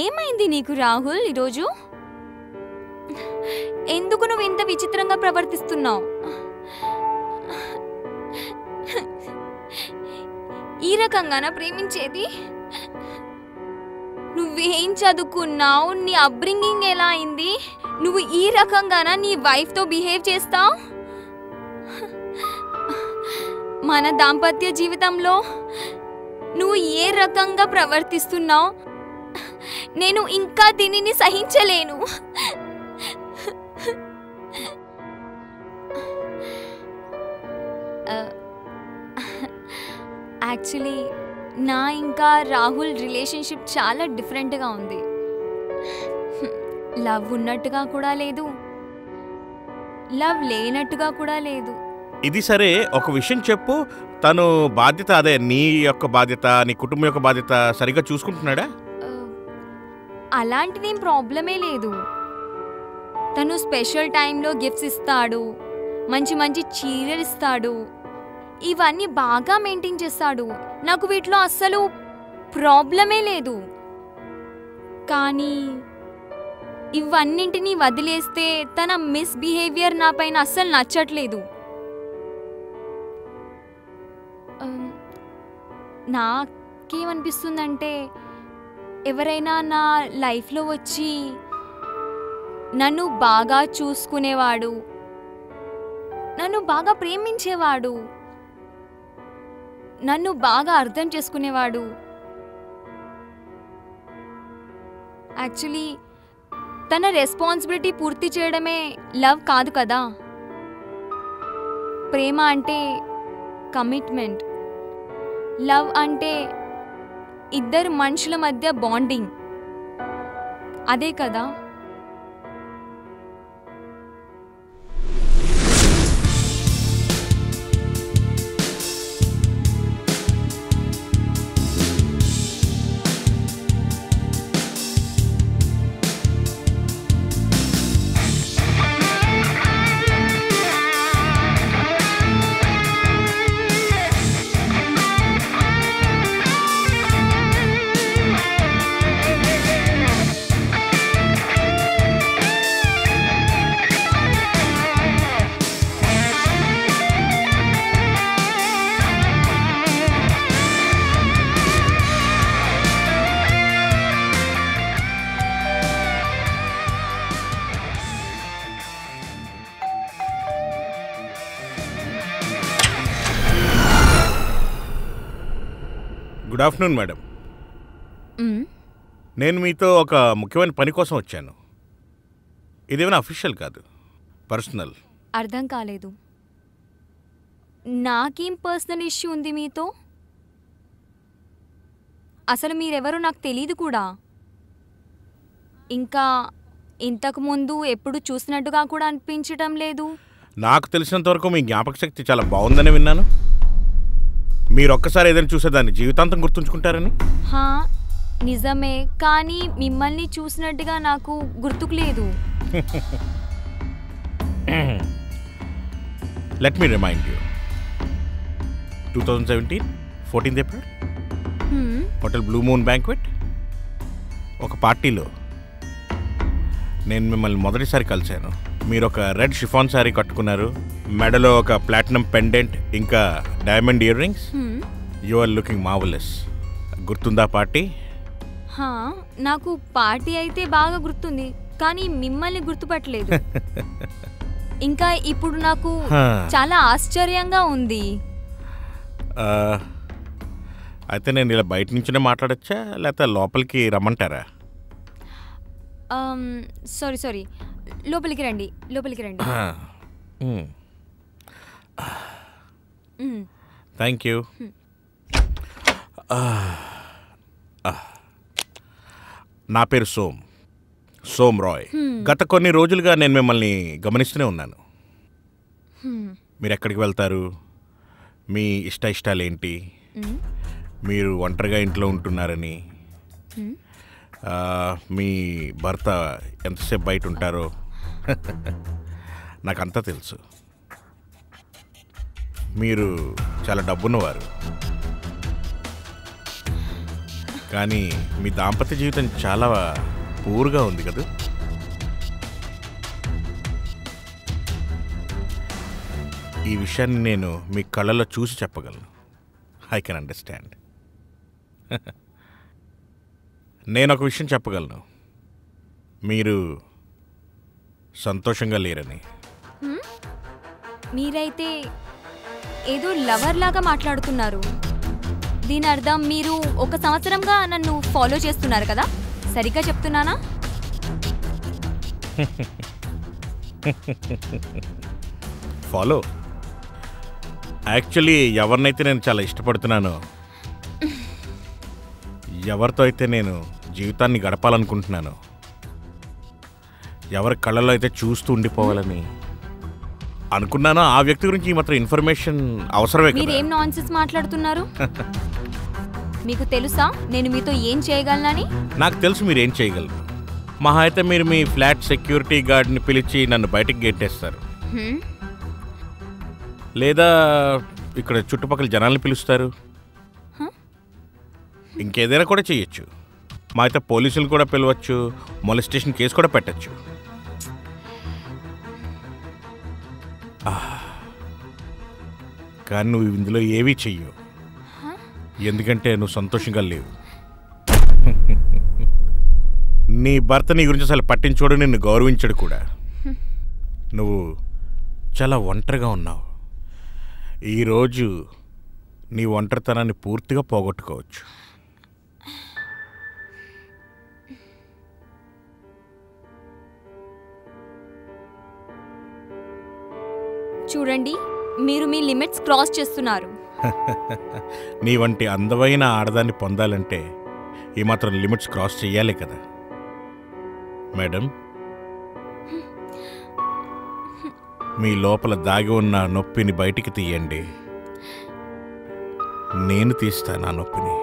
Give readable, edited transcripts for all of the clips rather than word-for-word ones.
ఏమైంది నీకు రాహుల్ ఈరోజు? ఎందుకు నువ్వు ఇంత విచిత్రంగా ప్రవర్తిస్తున్నావు? ఈ రకంగానా ప్రేమించేది? నువ్వేం చదువుకున్నావు? నీ అప్బ్రింగింగ్ ఎలా అయింది? నువ్వు ఈ రకంగానా నీ వైఫ్తో బిహేవ్ చేస్తావు? మన దాంపత్య జీవితంలో నువ్వు ఏ రకంగా ప్రవర్తిస్తున్నావు? నేను ఇంకా దీనిని సహించలేను. యాక్చువల్లీ నా ఇంకా రాహుల్ రిలేషన్షిప్ చాలా డిఫరెంట్గా ఉంది. లవ్ ఉన్నట్టుగా కూడా లేదు, లవ్ లేనట్టుగా కూడా లేదు. ఇది సరే, ఒక విషయం చెప్పు. తను బాధ్యత, అదే నీ యొక్క బాధ్యత, నీ కుటుంబం యొక్క బాధ్యత సరిగ్గా చూసుకుంటున్నాడా? అలాంటిదేం ప్రాబ్లమే లేదు. తను స్పెషల్ టైంలో గిఫ్ట్స్ ఇస్తాడు, మంచి మంచి చీరలు ఇస్తాడు, ఇవన్నీ బాగా మెయింటైన్ చేస్తాడు. నాకు వీటిలో అస్సలు ప్రాబ్లమే లేదు. కానీ ఇవన్నింటినీ వదిలేస్తే తన మిస్బిహేవియర్ నా పైన అస్సలు నచ్చట్లేదు. నాకేమనిపిస్తుందంటే, ఎవరైనా నా లైఫ్లో వచ్చి నన్ను బాగా చూసుకునేవాడు, నన్ను బాగా ప్రేమించేవాడు, నన్ను బాగా అర్థం చేసుకునేవాడు. యాక్చువల్లీ తన రెస్పాన్సిబిలిటీ పూర్తి చేయడమే లవ్ కాదు కదా. ప్రేమ అంటే కమిట్మెంట్, లవ్ అంటే ఇద్దరు మనుషుల మధ్య బాండింగ్, అదే కదా. Good afternoon madam. నేను మీతో ఒక ముఖ్యమైన పని కోసం వచ్చాను. ఇదేమైనా అఫీషియల్ కాదు, పర్సనల్. అర్థం కాలేదు. నాకేం పర్సనల్ ఇష్యూ ఉంది మీతో? అసలు మీరెవరో నాకు తెలీదు కూడా. ఇంకా ఇంతకుముందు ఎప్పుడు చూసినట్టుగా కూడా అనిపించటం లేదు. నాకు తెలిసినంత వరకు మీ జ్ఞాపక శక్తి చాలా బాగుందని విన్నాను. మీరు ఒక్కసారి ఏదైనా చూసే దాన్ని జీవితాంతం గుర్తుంచుకుంటారని. నిజమే, కానీ మిమ్మల్ని చూసినట్టుగా నాకు గుర్తుకు లేదు. Let me remind you, 2017 14th April hotel blue moon banquet, ఒక పార్టీలో నేను మిమ్మల్ని మొదటిసారి కలిశాను. మీరు ఒక రెడ్ షిఫాన్ శారీ కట్టుకున్నారు, మెడలో ఒక ప్లాటినం పెండెంట్, ఇంకా diamond ear rings. You are looking marvellous. గుర్తుందా పార్టీ? నాకు పార్టీ అయితే బాగా గుర్తుంది, కానీ మిమ్మల్ని గుర్తుపట్టలేదు. ఇంకా ఇప్పుడు నాకు చాలా ఆశ్చర్యంగా ఉంది. అయితే నేను ఇలా బయట నుంచినే మాట్లాడచ్చా, లేకపోతే లోపలికి రమ్మంటారా? సారీ, లోపలికి రండి, లోపలికి రండి. Thank you. నా పేరు సోమ్ రాయ్. గత కొన్ని రోజులుగా నేను మిమ్మల్ని గమనిస్తూనే ఉన్నాను. మీరు ఎక్కడికి వెళ్తారు, మీ ఇష్టాలు ఏంటి, మీరు ఒంటరిగా ఇంట్లో ఉంటున్నారని, మీ భర్త ఎంతసేపు బయట ఉంటారో నాకంతా తెలుసు. మీరు చాలా డబ్బున్నవారు. కానీ మీ దాంపత్య జీవితం చాలా పూర్గా ఉంది కదా. ఈ విషయాన్ని నేను మీ కళ్ళలో చూసి చెప్పగలను. I can understand. నేను ఒక విషయం చెప్పగలను, మీరు సంతోషంగా లేరని. మీరైతే ఏదో లవర్ లాగా మాట్లాడుతున్నారు. దీని అర్థం మీరు 1 సంవత్సరంగా నన్ను ఫాలో చేస్తున్నారు కదా? సరిగ్గా చెప్తున్నానా? ఫాలో? యాక్చువల్లీ ఎవరినైతే నేను చాలా ఇష్టపడుతున్నానో, ఎవరితో అయితే నేను జీవితాన్ని గడపాలనుకుంటున్నానో, ఎవరి కళ్ళలో అయితే చూస్తూ ఉండిపోవాలని అనుకున్నానో ఆ వ్యక్తి గురించి ఈ మాత్రం ఇన్ఫర్మేషన్ అవసరమే కదా. మీరేం నాన్సెన్స్ మాట్లాడుతున్నారు? మీకు తెలుసా నేను మీతో ఏం చేయగలనని? నాకు తెలుసు మీరేం చేయగలరు. మహా అయితే మీరు మీ ఫ్లాట్ సెక్యూరిటీ గార్డ్ని పిలిచి నన్ను బయటికి గెట్టేస్తారు, లేదా ఇక్కడ చుట్టుపక్కల జనాల్ని పిలుస్తారు, ఇంకేదైనా కూడా చేయొచ్చు. మా అయితే పోలీసులు కూడా పిలవచ్చు, మొలిస్టేషన్ కేసు కూడా పెట్టచ్చు. కానీ నువ్వు ఇందులో ఏవీ చెయ్యవు, ఎందుకంటే నువ్వు సంతోషంగా లేవు. నీ భర్త నీ గురించి అసలు పట్టించుకోడు, నిన్ను గౌరవించడు కూడా. నువ్వు చాలా ఒంటరిగా ఉన్నావు. ఈరోజు నీ ఒంటరితనాన్ని పూర్తిగా పోగొట్టుకోవచ్చు. చూడండి, మీరు మీ లిమిట్స్ క్రాస్ చేస్తున్నారు. నీ వంటి అందమైన ఆడదాన్ని పొందాలంటే ఈ మాత్రం లిమిట్స్ క్రాస్ చెయ్యాలి కదా మేడం. మీ లోపల దాగి ఉన్న నొప్పిని బయటికి తీయండి. నేను తీస్తాను ఆ నొప్పిని.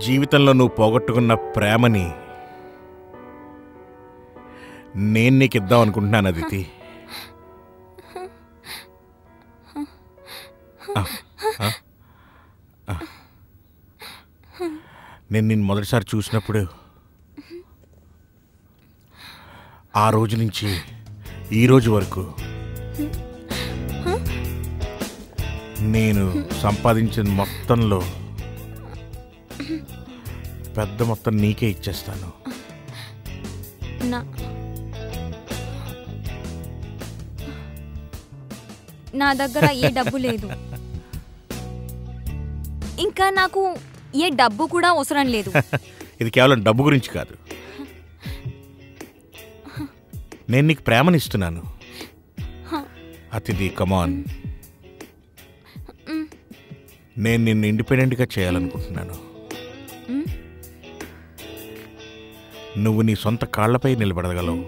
జీవితంలో నువ్వు పోగొట్టుకున్న ప్రేమని నేను నీకు ఇద్దాం అనుకుంటున్నాను అదితి. నేను నిన్ను మొదటిసారి చూసినప్పుడు ఆ రోజు నుంచి ఈ రోజు వరకు నేను సంపాదించిన మొత్తంలో పెద్ద మొత్తం నీకే ఇచ్చేస్తాను. నా దగ్గర ఏ డబ్బు లేదు, ఇంకా నాకు ఏ డబ్బు కూడా అవసరం లేదు. ఇది కేవలం డబ్బు గురించి కాదు, నేను నీకు ప్రేమనిస్తున్నాను అతిథి. కమాన్, నేను నిన్ను ఇండిపెండెంట్గా చేయాలనుకుంటున్నాను. నువ్వు నీ సొంత కాళ్లపై నిలబడగలవు.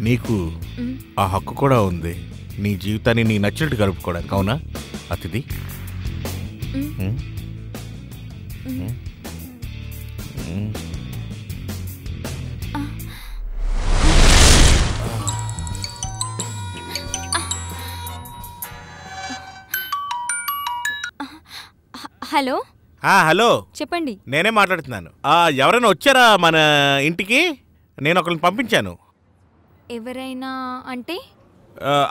నీకు ఆ హక్కు కూడా ఉంది, నీ జీవితాన్ని నీ నచ్చినట్టు గడుపుకోవడానికి. అవునా అతిథి? హలో. హలో, చెప్పండి. నేనే మాట్లాడుతున్నాను. ఎవరైనా వచ్చారా మన ఇంటికి? నేను ఒకరిని పంపించాను. ఎవరైనా అంటే?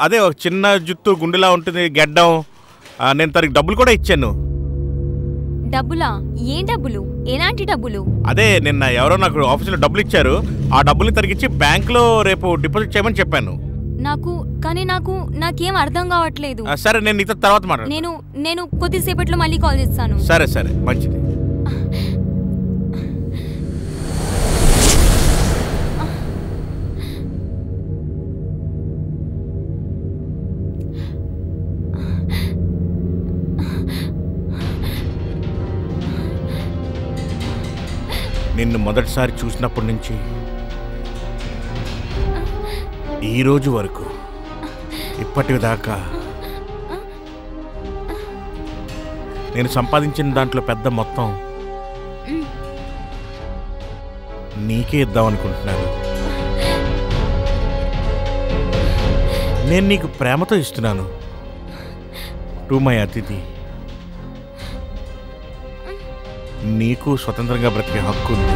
అదే ఒక చిన్న జుత్తు, గుండెలా ఉంటుంది, గెడ్డం. నేను తనకి డబ్బులు కూడా ఇచ్చాను. డబ్బులా? ఏం డబ్బులు? ఎలాంటి డబ్బులు? అదే నిన్న ఎవరో నాకు ఆఫీసులో డబ్బులు ఇచ్చారు. ఆ డబ్బుల్ని తనకిచ్చి బ్యాంక్లో రేపు డిపాజిట్ చేయమని చెప్పాను. నాకేం అర్థం కావట్లేదు. సరే, నేను నీతో తర్వాత మాట్లాడు. నేను కొద్దిసేపట్లో మళ్ళీ కాల్ చేస్తాను. సరే సరే, మంచిది. నిన్ను మొదటిసారి చూసినప్పటి నుంచి ఈరోజు వరకు ఇప్పటిదాకా నేను సంపాదించిన దాంట్లో పెద్ద మొత్తం నీకే ఇద్దామనుకుంటున్నాను. నేను నీకు ప్రేమతో ఇస్తున్నాను, టు మై అతిథి, నీకు స్వతంత్రంగా బ్రతికే హక్కు ఉంది.